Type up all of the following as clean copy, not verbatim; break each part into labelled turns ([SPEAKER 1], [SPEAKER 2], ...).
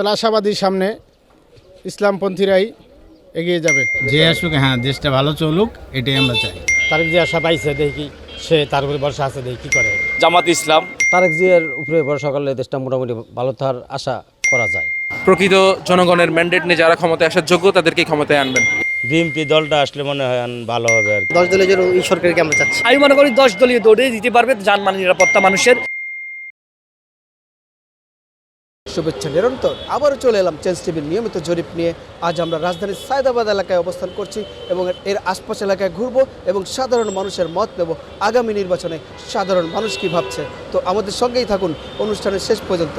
[SPEAKER 1] তাহলে আশাবাদী সামনে ইসলামপন্থীরাই এগিয়ে যাবে।
[SPEAKER 2] যে আসুক, হ্যাঁ, দেশটা ভালো চলুক, এটাই আমরা চাই।
[SPEAKER 3] তারেক যে আশা পাইছে দেখি সে তার উপরে ভরসা আছে, দেখি কি করে।
[SPEAKER 4] জামাত ইসলাম।
[SPEAKER 5] তারেক জিয়ার উপরে ভরসা করলে দেশটা মোটামুটি ভালো থাকার আশা করা যায়।
[SPEAKER 4] প্রকৃত জনগণের ম্যান্ডেট নিয়ে যারা ক্ষমতায় আসার যোগ্য তাদেরকে ক্ষমতায় আনবেন।
[SPEAKER 6] বিএনপি দলটা আসলে মনে হয় ভালো হবে আর কি।
[SPEAKER 7] 10 দলীয় জোট এই সরকারকে আমরা চাচ্ছি।
[SPEAKER 8] আমি মনে করি 10 দলীয় দৌড়ে দিতে পারবে জানমাল নিরাপত্তা মানুষের।
[SPEAKER 9] শুভেচ্ছা নিরন্তর আবারও চলে এলাম চেঞ্জ টিভির নিয়মিত জরিপ নিয়ে। আজ আমরা রাজধানীর সায়দাবাদ এলাকায় অবস্থান করছি এবং এর আশপাশ এলাকায় ঘুরবো এবং সাধারণ মানুষের মত নেব আগামী নির্বাচনে সাধারণ মানুষ কি ভাবছে। তো আমাদের সঙ্গেই থাকুন অনুষ্ঠানের শেষ পর্যন্ত।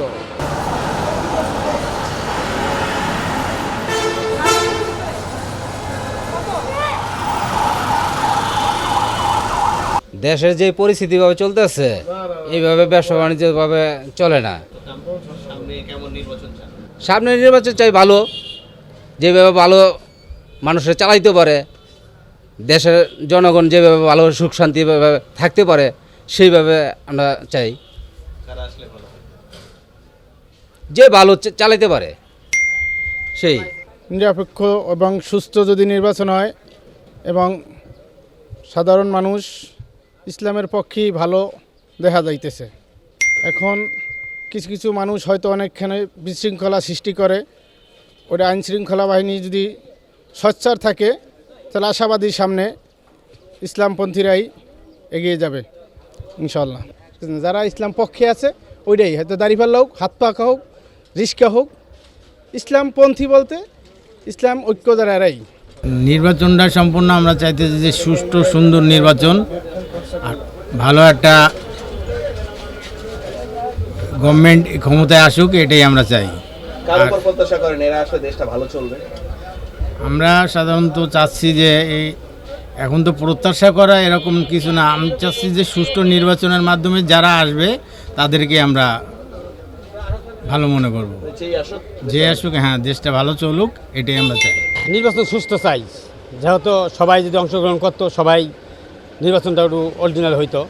[SPEAKER 5] দেশের যে পরিস্থিতিভাবে চলতেছে এইভাবে ব্যবসা বাণিজ্যভাবে চলে না। সামনে নির্বাচন চাই ভালো, যেভাবে ভালো মানুষের চালাইতে পারে, দেশের জনগণ যেভাবে ভালো সুখ শান্তিভাবে থাকতে পারে সেইভাবে আমরা চাই। যে ভালো চালাইতে পারে সেই।
[SPEAKER 1] নিরপেক্ষ এবং সুস্থ যদি নির্বাচন হয় এবং সাধারণ মানুষ ইসলামের পক্ষেই ভালো দেখা যাইতেছে। এখন কিছু কিছু মানুষ হয়তো অনেকখানে বিশৃঙ্খলা সৃষ্টি করে, ওটা আইনশৃঙ্খলা বাহিনী যদি সোচ্চার থাকে তাহলে আশাবাদী সামনে ইসলামপন্থীরাই এগিয়ে যাবে ইনশাল্লাহ। যারা ইসলাম পক্ষে আছে ওইটাই, হয়তো দাড়িপাল্লা হোক, হাত পাকা হোক, রিস্কা হোক, ইসলামপন্থী বলতে ইসলাম ঐক্য যারাই।
[SPEAKER 2] নির্বাচনটা সম্পূর্ণ আমরা চাইতেছি যে সুষ্ঠু সুন্দর নির্বাচন, আর ভালো একটা গভর্নমেন্ট ক্ষমতায় আসুক, এটাই আমরা চাই। আমরা সাধারণত চাচ্ছি যে এই এখন তো প্রত্যাশা করা এরকম কিছু না, আমি চাচ্ছি যে সুষ্ঠু নির্বাচনের মাধ্যমে যারা আসবে তাদেরকে আমরা ভালো মনে করব। যে আসুক, হ্যাঁ, দেশটা ভালো চলুক, এটাই আমরা চাই।
[SPEAKER 3] নির্বাচন সুস্থ চাই, যেহেতু সবাই যদি অংশগ্রহণ করতো, সবাই নির্বাচনটা একটু অরিজিনাল হইতো।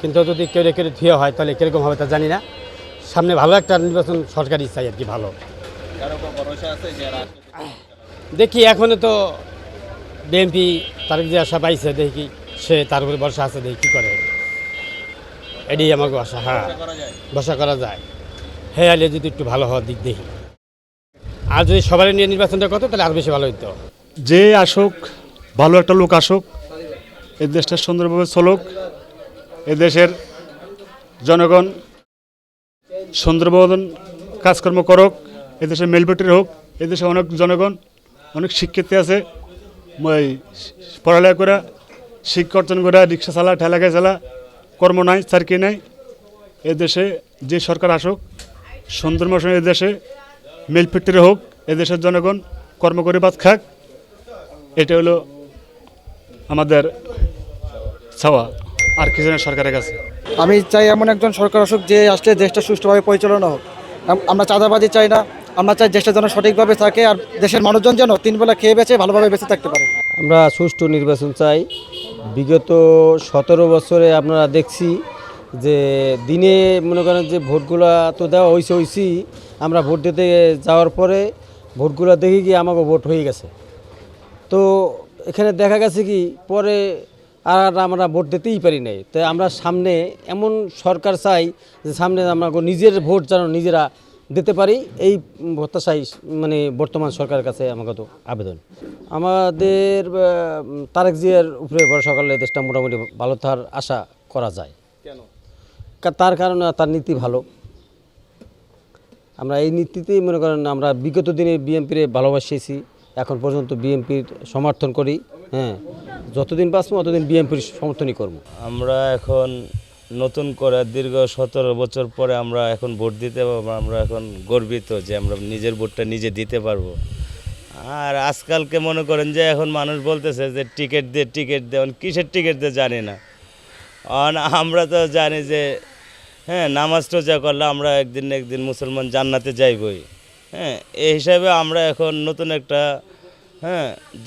[SPEAKER 3] কিন্তু যদি কেউ থিয়ে হয় তাহলে কীরকম হবে তা জানি না। সামনে ভালো একটা নির্বাচন সরকারি চাই আর কি। ভালো দেখি এখনও তো বিএনপি তারেক যে আশা পাইছে দেখি সে তার উপরে ভরসা আছে, দেখি কী করে। এটাই আমাকে আশা। হ্যাঁ, ভরসা করা যায়। হ্যাঁ, আলে যদি একটু ভালো হওয়ার দিক দেখি। আর যদি সবাই নিয়ে নির্বাচনটা করতো তাহলে আরও বেশি ভালো হতো।
[SPEAKER 10] যে আসুক, ভালো একটা লোক আসুক, এই দেশটা সুন্দরভাবে চলুক, এ দেশের জনগণ সুন্দরভাবে কাজকর্ম করুক, এদেশে মেলবেটের হোক। এদেশে অনেক জনগণ অনেক শিক্ষিত আছে, পড়ালেখা করে শিক্ষা অর্জন করে রিক্সা চালা, ঠেলাগায় চালা, কর্ম নাই, চাকরি নাই। এদেশে যে সরকার আসুক সুন্দর মশন, এদেশে মেলফেক্টরি হোক, এদেশের জনগণ কর্ম করে বাদ খাক, এটা হলো আমাদের চাওয়া, আর কিছু না সরকারের কাছে।
[SPEAKER 9] আমি চাই এমন একজন সরকার আসুক যে আসলে দেশটা সুষ্ঠুভাবে পরিচালনা হোক। আমরা চাঁদাবাজি চাই না, আমরা চাই দেশটা যেন সঠিকভাবে থাকে আর দেশের মানুষজন যেন 3 বেলা খেয়ে বেঁচে ভালোভাবে বেঁচে থাকতে পারে।
[SPEAKER 5] আমরা সুষ্ঠু নির্বাচন চাই। বিগত 17 বছরে আপনারা দেখছি যে দিনে মনে করেন যে ভোটগুলা তো দেওয়া হয়েছি, আমরা ভোট দিতে যাওয়ার পরে ভোটগুলো দেখে গিয়ে আমাকে ভোট হয়ে গেছে। তো এখানে দেখা গেছে কি পরে আর আমরা ভোট দিতেই পারি নাই। তাই আমরা সামনে এমন সরকার চাই যে সামনে আমরা নিজের ভোট যেন নিজেরা দিতে পারি, এই প্রত্যাশাই মানে বর্তমান সরকারের কাছে আমাকে তো আবেদন। আমাদের তারেক জিয়ার উপরে ভরসা করলে দেশটা মোটামুটি ভালো থাকার আশা করা যায়। তার কারণে তার নীতি ভালো। আমরা এই নীতিতেই মনে করেন আমরা বিগত দিনে বিএনপির ভালোবাসিয়েছি, এখন পর্যন্ত বিএনপির সমর্থন করি। হ্যাঁ, যতদিন বাঁচবো ততদিন বিএনপির সমর্থনই করব।
[SPEAKER 6] আমরা এখন নতুন করে দীর্ঘ 17 বছর পরে আমরা এখন ভোট দিতে পারবো। আমরা এখন গর্বিত যে আমরা নিজের ভোটটা নিজে দিতে পারবো। আর আজকালকে মনে করেন যে এখন মানুষ বলতেছে যে টিকিট দিয়ে কিসের টিকিট দিয়ে জানি না। আর আমরা তো জানি যে হ্যাঁ, নামাজ টোজা করলে আমরা একদিন না একদিন মুসলমান জান্নাতে যাইবই। হ্যাঁ, এই হিসাবে আমরা এখন নতুন একটা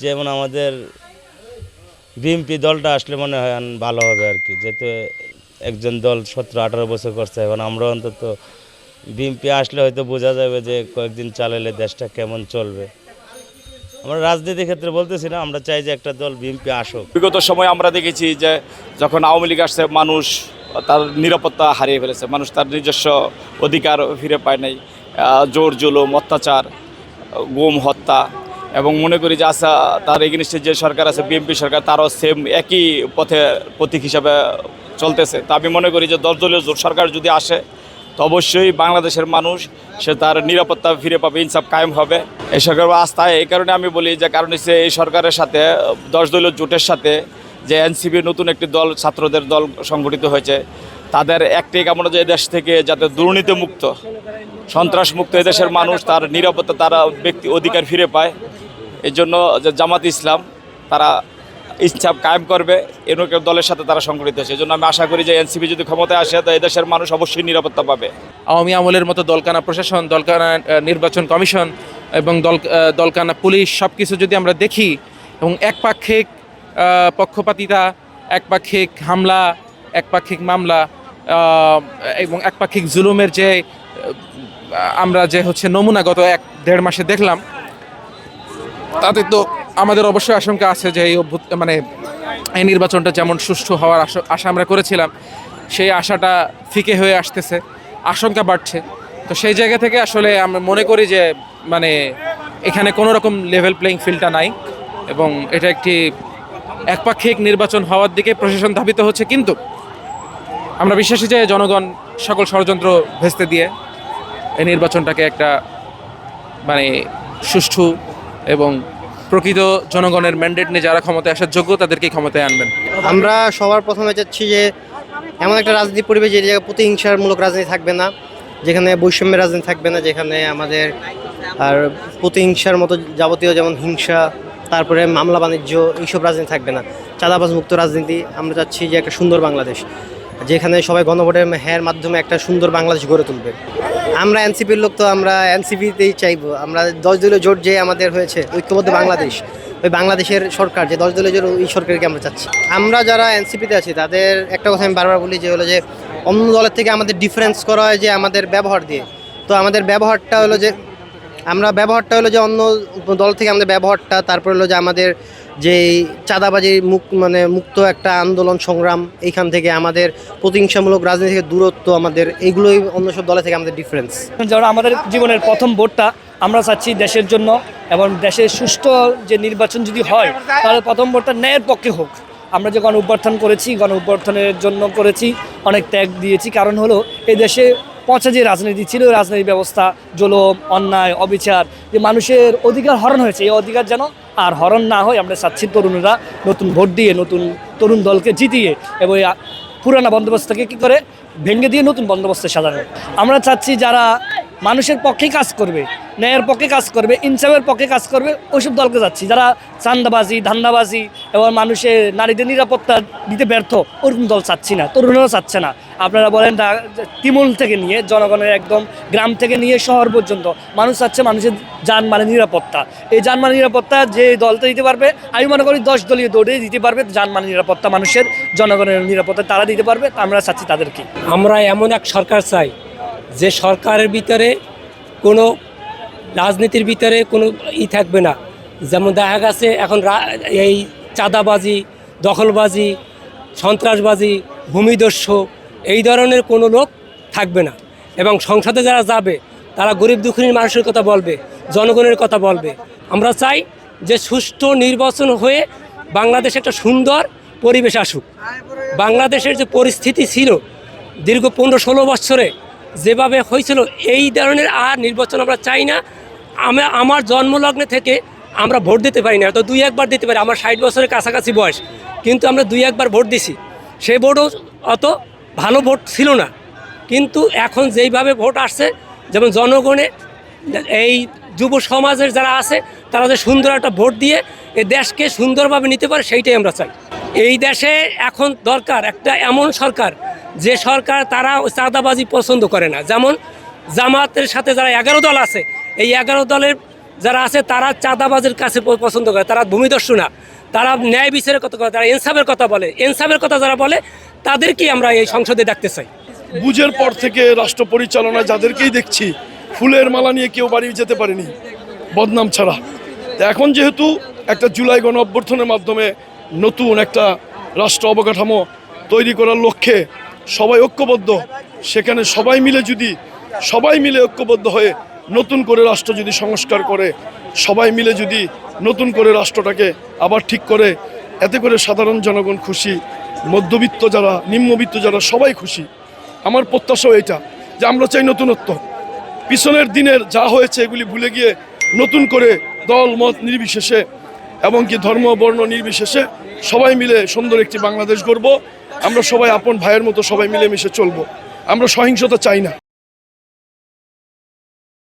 [SPEAKER 6] যেমন আমাদের বিএনপি দলটা আসলে মনে হয় ভালো হবে আর কি। যেহেতু একজন দল 17-18 বছর করছে, এখন আমরা অন্তত বিএনপি আসলে হয়তো বোঝা যাবে যে কয়েকদিন চালালে দেশটা কেমন চলবে। আমরা রাজনীতির ক্ষেত্রে বলতেছি না, আমরা চাই যে একটা দল বিএনপি আসুক।
[SPEAKER 11] বিগত সময় আমরা দেখেছি যে যখন আওয়ামী লীগ আসছে মানুষ তার নিরাপত্তা হারিয়ে ফেলেছে, মানুষ তার নিজস্ব অধিকার ফিরে পায় নাই। জোর জুলুম, অত্যাচার, গুম, হত্যা, এবং মনে করি যে আশা তার এগেনিস্টে যে সরকার আছে বিএনপি সরকার, তারও সেম একই পথে প্রতীক হিসাবে চলতেছে। তো আমি মনে করি যে 10 দলীয় জোট সরকার যদি আসে তো অবশ্যই বাংলাদেশের মানুষ সে তার নিরাপত্তা ফিরে পাবে, ইনসাফ কায়েম হবে। এই সরকারের আস্থা এই কারণে আমি বলি যে কারণ হচ্ছে এই সরকারের সাথে 10 দলীয় জোটের সাথে যে এনসিপি নতুন একটি দল, ছাত্রদের দল সংগঠিত হয়েছে, তাদের একটাই কামনা যে দেশ থেকে যাতে দুর্নীতিমুক্ত, সন্ত্রাসমুক্ত এদেশের মানুষ তার নিরাপত্তা, তারা ব্যক্তি অধিকার ফিরে পায়। এই জন্য যে জামাত ইসলাম তারা ইনসাফ কায়েম করবে এরকম দলের সাথে তারা সংগঠিত হয়েছে। এই জন্য আমি আশা করি যে এনসিপি যদি ক্ষমতায় আসে তো এদেশের মানুষ অবশ্যই নিরাপত্তা পাবে।
[SPEAKER 4] আওয়ামী আমলের মতো দলকানা প্রশাসন, দলকানা নির্বাচন কমিশন এবং দলকানা পুলিশ সব কিছু যদি আমরা দেখি এবং একপাক্ষিক পক্ষপাতিতা, একপাক্ষিক হামলা, একপাক্ষিক মামলা এবং একপাক্ষিক জুলুমের যে আমরা যে নমুনা গত 1-1.5 মাসে দেখলাম, তাতে তো আমাদের অবশ্যই আশঙ্কা আছে যে এই নির্বাচনটা যেমন সুষ্ঠু হওয়ার আশা আমরা করেছিলাম, সেই আশাটা ফিকে হয়ে আসতেছে, আশঙ্কা বাড়ছে। তো সেই জায়গা থেকে আসলে আমরা মনে করি যে এখানে কোনো রকম লেভেল প্লেইং ফিল্ডটা নাই এবং এটা একটি একপাক্ষিক নির্বাচন হওয়ার দিকে প্রশাসন ধাবিত হচ্ছে। কিন্তু আমরা বিশ্বাসী যে জনগণ সকল ষড়যন্ত্র ভেস্তে দিয়ে এই নির্বাচনটাকে একটা সুষ্ঠু এবং প্রকৃত জনগণের ম্যান্ডেট নিয়ে যারা ক্ষমতায় আসার যোগ্য তাদেরকেই ক্ষমতায় আনবেন।
[SPEAKER 7] আমরা সবার প্রথমে চাচ্ছি যে এমন একটা রাজনীতি পরিবেশ যে জায়গায় প্রতিহিংসামূলক রাজনীতি থাকবে না, যেখানে বৈষম্যের রাজনীতি থাকবে না, যেখানে আমাদের আর প্রতিহিংসার মতো যাবতীয় যেমন হিংসা, তারপরে মামলা বাণিজ্য, এইসব রাজনীতি থাকবে না, চাঁদাবাজ মুক্ত রাজনীতি। আমরা চাচ্ছি যে একটা সুন্দর বাংলাদেশ, যেখানে সবাই গণভোটের মাধ্যমে একটা সুন্দর বাংলাদেশ গড়ে তুলবে। আমরা এনসিপির লোক, তো আমরা এনসিপিতেই চাইবো। আমরা 10 দলীয় জোট যে আমাদের হয়েছে ঐক্যবদ্ধ বাংলাদেশ, ওই বাংলাদেশের সরকার যে 10 দলীয় জোট, ওই সরকারকে আমরা চাচ্ছি। আমরা যারা এনসিপিতে আছি তাদের একটা কথা আমি বারবার বলি যে হলো যে অন্য দলের থেকে আমাদের ডিফারেন্স করা হয় যে আমাদের ব্যবহার দিয়ে। তো আমাদের ব্যবহারটা হলো যে অন্য দল থেকে আমাদের ব্যবহারটা, তারপর হলো যে আমাদের যে চাঁদাবাজির মুক্ত একটা আন্দোলন সংগ্রাম, এইখান থেকে আমাদের প্রতিহিংসামূলক রাজনীতি থেকে দূরত্ব, আমাদের এইগুলোই অন্য সব দলের থেকে আমাদের ডিফারেন্স।
[SPEAKER 8] যারা আমাদের জীবনের প্রথম ভোটটা আমরা চাচ্ছি দেশের জন্য, এবং দেশের সুষ্ঠু যে নির্বাচন যদি হয় তাহলে প্রথম ভোটটা ন্যায়ের পক্ষে হোক। আমরা যে গণ অভ্যুত্থান করেছি, গণ অভ্যুত্থানের জন্য করেছি, অনেক ত্যাগ দিয়েছি। কারণ হলো এই দেশে পচা যে রাজনীতি ছিল, রাজনৈতিক ব্যবস্থা, জুলুম, অন্যায়, অবিচার, যে মানুষের অধিকার হরণ হয়েছে, এই অধিকার যেন আর হরণ না হয়। আমরা চাচ্ছি তরুণরা নতুন ভোট দিয়ে, নতুন তরুণ দলকে জিতিয়ে এবং পুরানা বন্দোবস্তকে কী করে ভেঙে দিয়ে নতুন বন্দোবস্তে সাজানো। আমরা চাচ্ছি যারা মানুষের পক্ষে কাজ করবে, ন্যায়ের পক্ষে কাজ করবে, ইনসাফের পক্ষে কাজ করবে, ওইসব দলকে যাচ্ছি। যারা চাঁদাবাজি, ধান্দাবাজি এবং মানুষের নারীদের নিরাপত্তা দিতে ব্যর্থ, ওরকম দল চাচ্ছি না, তরুণরাও চাচ্ছে না। আপনারা বলেন তৃণমূল থেকে নিয়ে জনগণের একদম গ্রাম থেকে নিয়ে শহর পর্যন্ত মানুষ চাচ্ছে মানুষের জানমালের নিরাপত্তা। এই জানমালের নিরাপত্তা যে দলটা দিতে পারবে, আমি মনে করি 10 দলীয় দৌড়ে দিতে পারবে জানমালের নিরাপত্তা, মানুষের জনগণের নিরাপত্তা তারা দিতে পারবে। আমরা চাচ্ছি তাদেরকে।
[SPEAKER 5] আমরা এমন এক সরকার চাই যে সরকারের ভিতরে কোনো রাজনীতির ভিতরে কোনো থাকবে না। যেমন দেখা গেছে এখন এই চাঁদাবাজি, দখলবাজি, সন্ত্রাসবাজি, ভূমিদস্যু, এই ধরনের কোনো লোক থাকবে না। এবং সংসদে যারা যাবে তারা গরিব দুঃখী মানুষের কথা বলবে, জনগণের কথা বলবে। আমরা চাই যে সুষ্ঠু নির্বাচন হয়ে বাংলাদেশে একটা সুন্দর পরিবেশ আসুক। বাংলাদেশের যে পরিস্থিতি ছিল দীর্ঘ 15-16 বছরে যেভাবে হয়েছিল, এই ধরনের আর নির্বাচন আমরা চাই না। আমার জন্মলগ্নে থেকে আমরা ভোট দিতে পারি না, তো 2-1 দিতে পারি। আমার 60 বছরের কাছাকাছি বয়স, কিন্তু আমরা 2-1 ভোট দিছি। সেই ভোটও অত ভালো ভোট ছিল না। কিন্তু এখন যেইভাবে ভোট আসছে, যেমন জনগণে এই যুব সমাজের যারা আছে তারা যে সুন্দর একটা ভোট দিয়ে এই দেশকে সুন্দরভাবে নিতে পারে, সেইটাই আমরা চাই। এই দেশে এখন দরকার একটা এমন সরকার, যে সরকার তারা চাঁদাবাজি পছন্দ করে না। যেমন জামাতের সাথে যারা 11 দল আছে, এই 11 দলের যারা আছে তারা চাঁদাবাজের কাছে পছন্দ করে, তারা ভূমিদস্যু না, তারা ন্যায় বিচারের কথা বলে, তারা ইনসাফের কথা বলে। ইনসাফের কথা যারা বলে তাদেরকেই আমরা এই সংসদে দেখতে চাই।
[SPEAKER 12] বুঝের পর থেকে রাষ্ট্র পরিচালনা যাদেরকেই দেখছি ফুলের মালা নিয়ে কেউ বাড়ি যেতে পারেনি বদনাম ছাড়া। তো এখন যেহেতু একটা জুলাই গণ অভ্যর্থনের মাধ্যমে নতুন একটা রাষ্ট্র অবকাঠামো তৈরি করার লক্ষ্যে সবাই ঐক্যবদ্ধ, সেখানে সবাই মিলে ঐক্যবদ্ধ হয়ে নতুন করে রাষ্ট্র যদি সংস্কার করে, সবাই মিলে যদি নতুন করে রাষ্ট্রটাকে আবার ঠিক করে, এতে করে সাধারণ জনগণ খুশি, মধ্যবিত্ত যারা, নিম্নবিত্ত যারা, সবাই খুশি। আমার প্রত্যাশাও এটা যে আমরা চাই নতুনত্ব, পিছনের দিনের যা হয়েছে এগুলি ভুলে গিয়ে নতুন করে দল মত নির্বিশেষে এবং কি ধর্ম বর্ণ নির্বিশেষে সবাই মিলে সুন্দর একটি বাংলাদেশ গড়ব। আমরা সবাই আপন ভাইয়ের মতো সবাই মিলেমিশে চলবো। আমরা সহিংসতা চাই না।